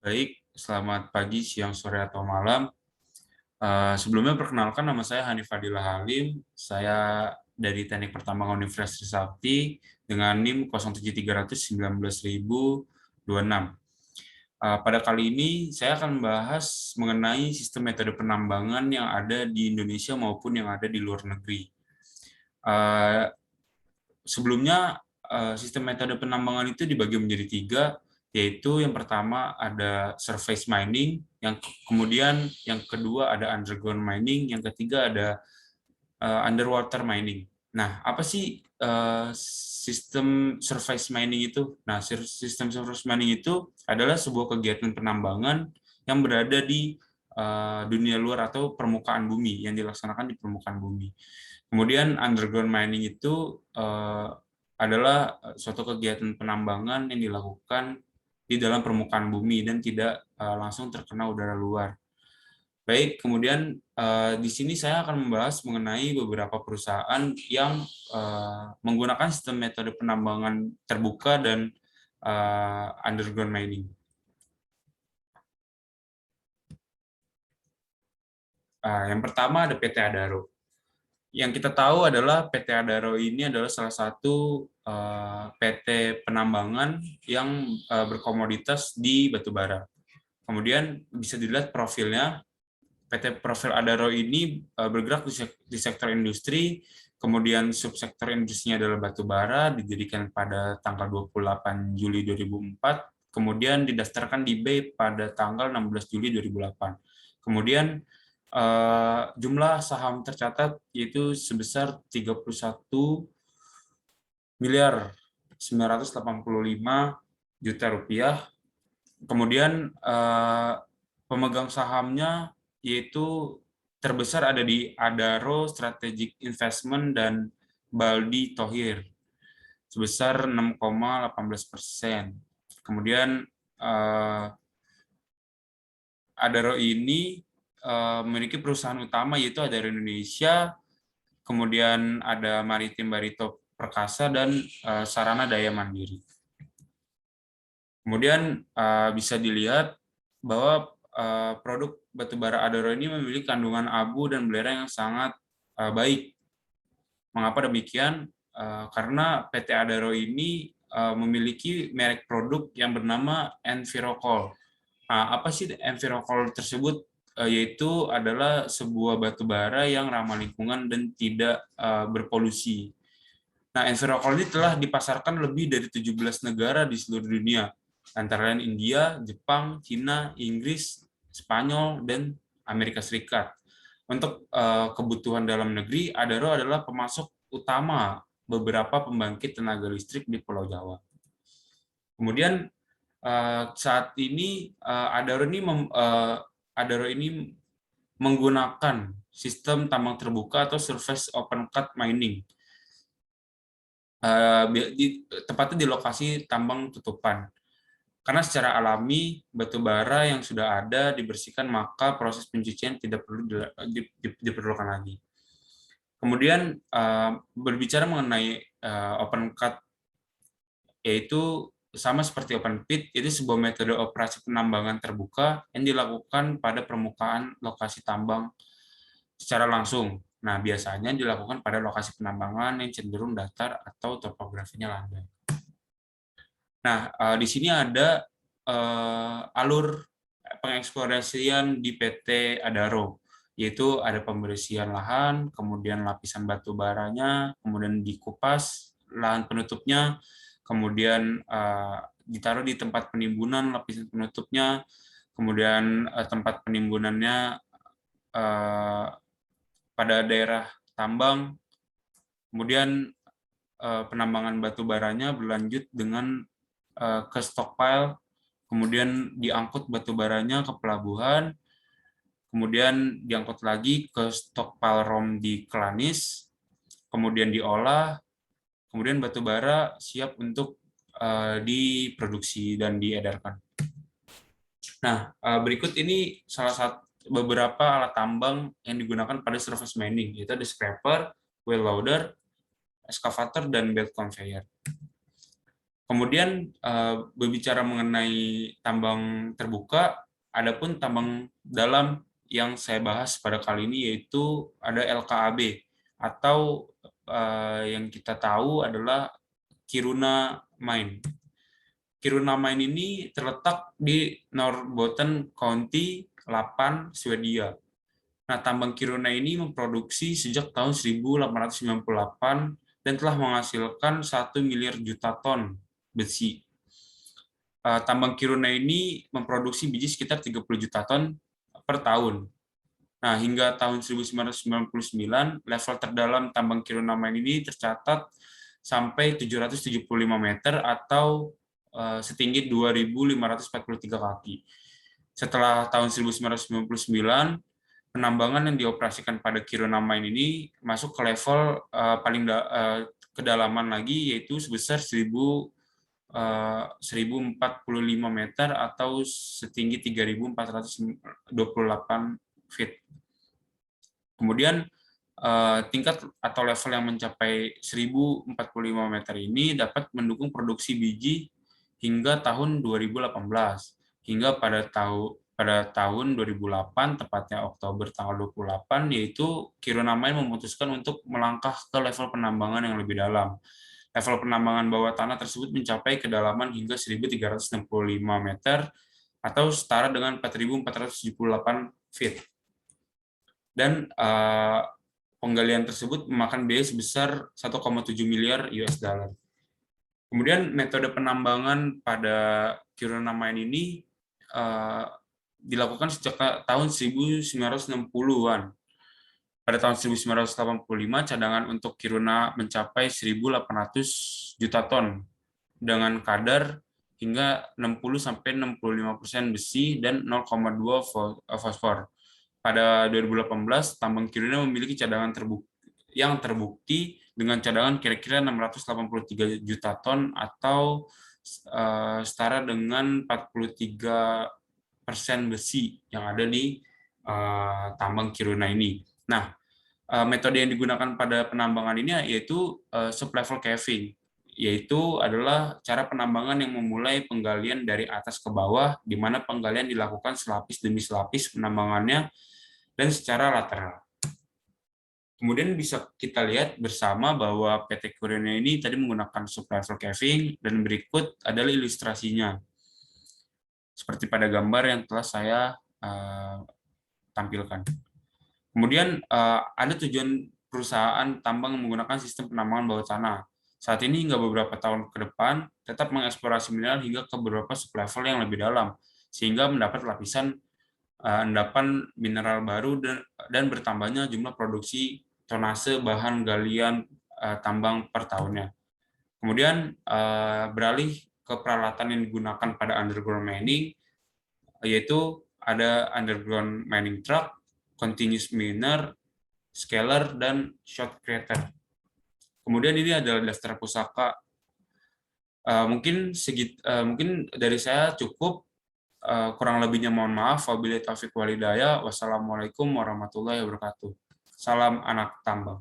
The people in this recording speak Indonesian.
Baik, selamat pagi, siang, sore, atau malam. Sebelumnya perkenalkan, nama saya Hanif Fadilah Halim. Saya dari Teknik Pertambangan Universitas Trisakti dengan NIM 07300 19026. Pada kali ini saya akan membahas mengenai sistem metode penambangan yang ada di Indonesia maupun yang ada di luar negeri. Eh, Sebelumnya, sistem metode penambangan itu dibagi menjadi tiga, yaitu yang pertama ada surface mining, kemudian yang kedua ada underground mining, yang ketiga ada underwater mining. Nah, apa sih sistem surface mining itu? Nah, sistem surface mining itu adalah sebuah kegiatan penambangan yang berada di dunia luar atau permukaan bumi, yang dilaksanakan di permukaan bumi. Kemudian underground mining itu adalah suatu kegiatan penambangan yang dilakukan di dalam permukaan bumi dan tidak langsung terkena udara luar. Baik, kemudian di sini saya akan membahas mengenai beberapa perusahaan yang menggunakan sistem metode penambangan terbuka dan underground mining. Yang pertama ada PT Adaro. Yang kita tahu adalah PT Adaro ini adalah salah satu PT penambangan yang berkomoditas di batubara. Kemudian bisa dilihat profilnya, PT Profil Adaro ini bergerak di sektor industri, kemudian subsektor industrinya adalah batubara, didirikan pada tanggal 28 Juli 2004, kemudian didaftarkan di BEI pada tanggal 16 Juli 2008. Kemudian jumlah saham tercatat yaitu sebesar 31 miliar 985 juta rupiah. Kemudian pemegang sahamnya yaitu terbesar ada di Adaro Strategic Investment dan Baldi Thohir sebesar 6,18%. Kemudian Adaro ini memiliki perusahaan utama yaitu Adaro Indonesia, kemudian ada Maritim Barito Perkasa dan Sarana Daya Mandiri. Kemudian bisa dilihat bahwa produk batubara Adaro ini memiliki kandungan abu dan belerang yang sangat baik. Mengapa demikian? Karena PT Adaro ini memiliki merek produk yang bernama Envirocol. Apa sih Envirocol tersebut? Yaitu adalah sebuah batubara yang ramah lingkungan dan tidak berpolusi. Nah, Envirocol ini telah dipasarkan lebih dari 17 negara di seluruh dunia, antara lain India, Jepang, Cina, Inggris, Spanyol, dan Amerika Serikat. Untuk kebutuhan dalam negeri, Adaro adalah pemasok utama beberapa pembangkit tenaga listrik di Pulau Jawa. Kemudian saat ini Adaro ini menggunakan sistem tambang terbuka atau surface open cut mining, tepatnya di lokasi tambang tutupan. Karena secara alami batu bara yang sudah ada dibersihkan, maka proses pencucian tidak perlu diperlukan lagi. Kemudian berbicara mengenai open cut, yaitu sama seperti open pit, itu sebuah metode operasi penambangan terbuka yang dilakukan pada permukaan lokasi tambang secara langsung. Nah, biasanya dilakukan pada lokasi penambangan yang cenderung datar atau topografinya landai. Nah, di sini ada alur pengeksplorasian di PT Adaro, yaitu ada pembersihan lahan, kemudian lapisan batu baranya, kemudian dikupas lahan penutupnya, kemudian ditaruh di tempat penimbunan lapisan penutupnya, kemudian tempat penimpunannya pada daerah tambang, kemudian penambangan batu baranya berlanjut dengan ke stockpile, kemudian diangkut batu baranya ke pelabuhan, kemudian diangkut lagi ke stockpile ROM di Kelanis, kemudian diolah, kemudian batu bara siap untuk diproduksi dan diedarkan. Nah, berikut ini salah satu beberapa alat tambang yang digunakan pada surface mining, yaitu ada scraper, wheel loader, excavator, dan belt conveyor. Kemudian berbicara mengenai tambang terbuka, adapun tambang dalam yang saya bahas pada kali ini yaitu ada LKAB atau yang kita tahu adalah Kiruna Mine. Kiruna Mine ini terletak di Norrbotten County, Lapan, Swedia. Nah, tambang Kiruna ini memproduksi sejak tahun 1898 dan telah menghasilkan 1 miliar juta ton besi. Tambang Kiruna ini memproduksi biji sekitar 30 juta ton per tahun. Nah, hingga tahun 1999, level terdalam tambang Kiruna Mine ini tercatat sampai 775 meter atau setinggi 2.543 kaki. Setelah tahun 1999, penambangan yang dioperasikan pada Kiruna Mine ini masuk ke level paling kedalaman lagi, yaitu sebesar 1045 meter atau setinggi 3.428 feet. Kemudian tingkat atau level yang mencapai 1045 meter ini dapat mendukung produksi biji hingga tahun 2018. Hingga pada tahun 2008, tepatnya Oktober tanggal 28, yaitu Kiruna Mine memutuskan untuk melangkah ke level penambangan yang lebih dalam. Level penambangan bawah tanah tersebut mencapai kedalaman hingga 1.365 meter atau setara dengan 4.478 feet. Dan penggalian tersebut memakan biaya sebesar 1,7 miliar US dollar. Kemudian metode penambangan pada Kiruna Mine ini dilakukan sejak tahun 1960-an. Pada tahun 1985, cadangan untuk Kiruna mencapai 1.800 juta ton dengan kadar hingga 60-65% besi dan 0,2 fosfor. Pada 2018, tambang Kiruna memiliki cadangan yang terbukti dengan cadangan kira-kira 683 juta ton atau setara dengan 43% besi yang ada di tambang Kiruna ini. Nah, metode yang digunakan pada penambangan ini yaitu sublevel caving, yaitu adalah cara penambangan yang memulai penggalian dari atas ke bawah, di mana penggalian dilakukan selapis demi selapis penambangannya dan secara lateral. Kemudian bisa kita lihat bersama bahwa PT Kiruna ini tadi menggunakan sublevel caving, dan berikut adalah ilustrasinya. Seperti pada gambar yang telah saya tampilkan. Kemudian ada tujuan perusahaan tambang menggunakan sistem penambangan bawah tanah. Saat ini hingga beberapa tahun ke depan tetap mengeksplorasi mineral hingga ke beberapa sublevel yang lebih dalam, sehingga mendapat lapisan endapan mineral baru dan bertambahnya jumlah produksi tonase bahan galian tambang per tahunnya. Kemudian beralih ke peralatan yang digunakan pada underground mining, yaitu ada underground mining truck, continuous miner, scaler, dan shot creator. Kemudian ini adalah daftar pusaka. Mungkin dari saya cukup. Kurang lebihnya mohon maaf. Wabillahi taufiq walhidayah. Wassalamualaikum warahmatullahi wabarakatuh. Salam anak tambang.